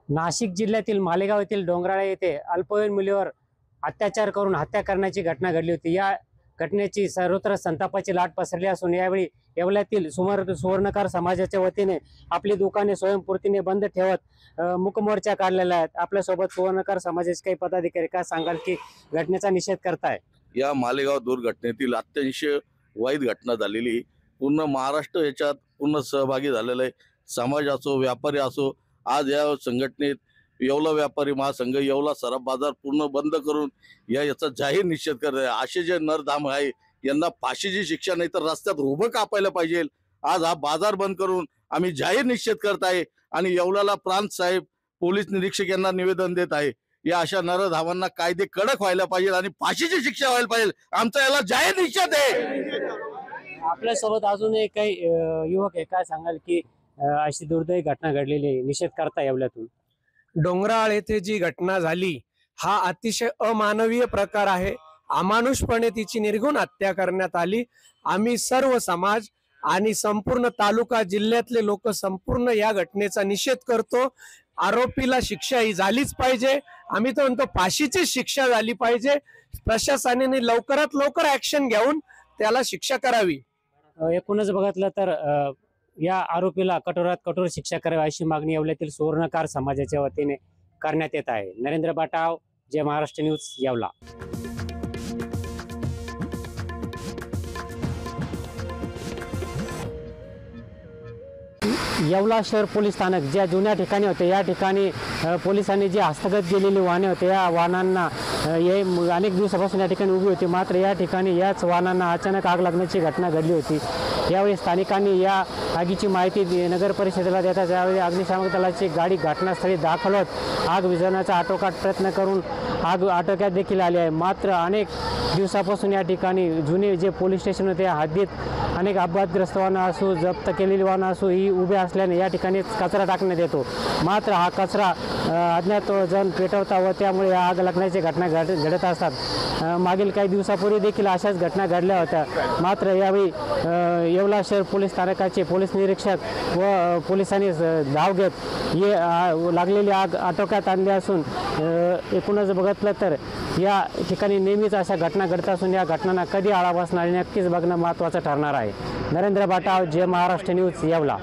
नाशिक जिल्ह्यातील मालेगाव येथील डोंगराळा येथे अल्पवयीन मुलीवर अत्याचार करून हत्या करण्याची घटना घडली होती। या घटनेची सर्वत्र संतापाची लाट पसरली असून यावेळी येवल्यातील सुवर्णकार समाजाच्या वतीने आपली दुकाने स्वयंपूर्तीने बंद ठेवत मूकमोर्चा काढलेला आहे। आपल्यासोबत सुवर्णकार समाजाचे काही पदाधिकारी काय सांगाल की घटनेचा निषेध करताय? या मालेगाव दुर्घटनेतील अत्यंत वाईट घटना झालेली, पूर्ण महाराष्ट्र याच्यात पूर्ण सहभागी झालेला आहे। समाज असो, व्यापारी असो, आज या संघटनेत येवला व्यापारी महासंघ, येवला सराफ बाजार पूर्ण बंद करून याचा जाहीर निषेध करत आहे। असे जे नरधाम आहे यांना फाशीची शिक्षा नाही तर रस्त्यात उभं कापायला पाहिजे। आज हा बाजार बंद करून आम्ही जाहीर निषेध करत आहे आणि येवल्याला प्रांत साहेब पोलीस निरीक्षक यांना निवेदन देत आहे। या अशा नरधावांना कायदे कडक व्हायला पाहिजे आणि फाशीची शिक्षा व्हायला पाहिजे। आमचा याला जाहीर निषेध आहे। आपल्यासोबत अजूनही काही युवक आहे, काय सांगाल की अशी दुर्दैवी घटना घडलेली आहे, निषेध करता येवल्यातून? डोंगराळ येथे जी घटना झाली हा अतिशय अमानवीय प्रकार आहे। अमानुषपणे तिची निर्घुण हत्या करण्यात आली। आम्ही सर्व समाज आणि संपूर्ण तालुका जिल्ह्यातले लोक संपूर्ण या घटनेचा निषेध करतो। आरोपीला शिक्षा ही झालीच पाहिजे। आम्ही तर म्हणतो फाशीची शिक्षा झाली पाहिजे। प्रशासनाने लवकरात लवकर ऍक्शन घेऊन त्याला शिक्षा करावी। एकूणच बघितलं तर या आरोपीला कठोरात कठोर शिक्षा करावी अशी मागणी येवल्यातील सुवर्णकार समाजाच्या वतीने करण्यात येत आहे। नरेंद्र बाटाव, जय महाराष्ट्र न्यूज, येवला। येवला शहर पोलीस स्थानक ज्या जुन्या ठिकाणी होते, या ठिकाणी पोलिसांनी जे हस्तगत केलेली वाहने होते, या वाहनांना अनेक दिवसापासून या ठिकाणी उभी होती। मात्र या ठिकाणी याच वाहनांना अचानक आग लागण्याची घटना घडली होती। यावेळी स्थानिकांनी या आगीची माहिती नगर परिषदेला देतात। यावेळी अग्निशामक दलाची गाडी घटनास्थळी दाखल होत आग विझवण्याचा आटोकाट प्रयत्न करून आग आटोक्यात देखील आली आहे। मात्र अनेक दिवसापासून या ठिकाणी जुने जे पोलीस स्टेशन होते, या हद्दीत अनेक अपघातग्रस्त वाहनं असो, जप्त केलेली वाहनं असो, ही उभे असल्याने या ठिकाणी कचरा टाकण्यात येतो। मात्र हा कचरा अज्ञात जण पेटवता व त्यामुळे आग लागण्याची घटना घडत असतात। मागील काही दिवसापूर्वी देखील अशाच घटना घडल्या होत्या। मात्र यावेळी येवला शहर पोलीस स्थानकाचे पोलीस निरीक्षक व पोलिसांनी धाव घेत लागलेली आग आटोक्यात आणली असून एकूणच बघितलं तर या ठिकाणी नेहमीच अशा घटना घडत असून या घटनांना कधी आळा बसणार नक्कीच बघणं महत्त्वाचं ठरणार आहे। नरेंद्र बाटाव, जय महाराष्ट्र न्यूज, येवला।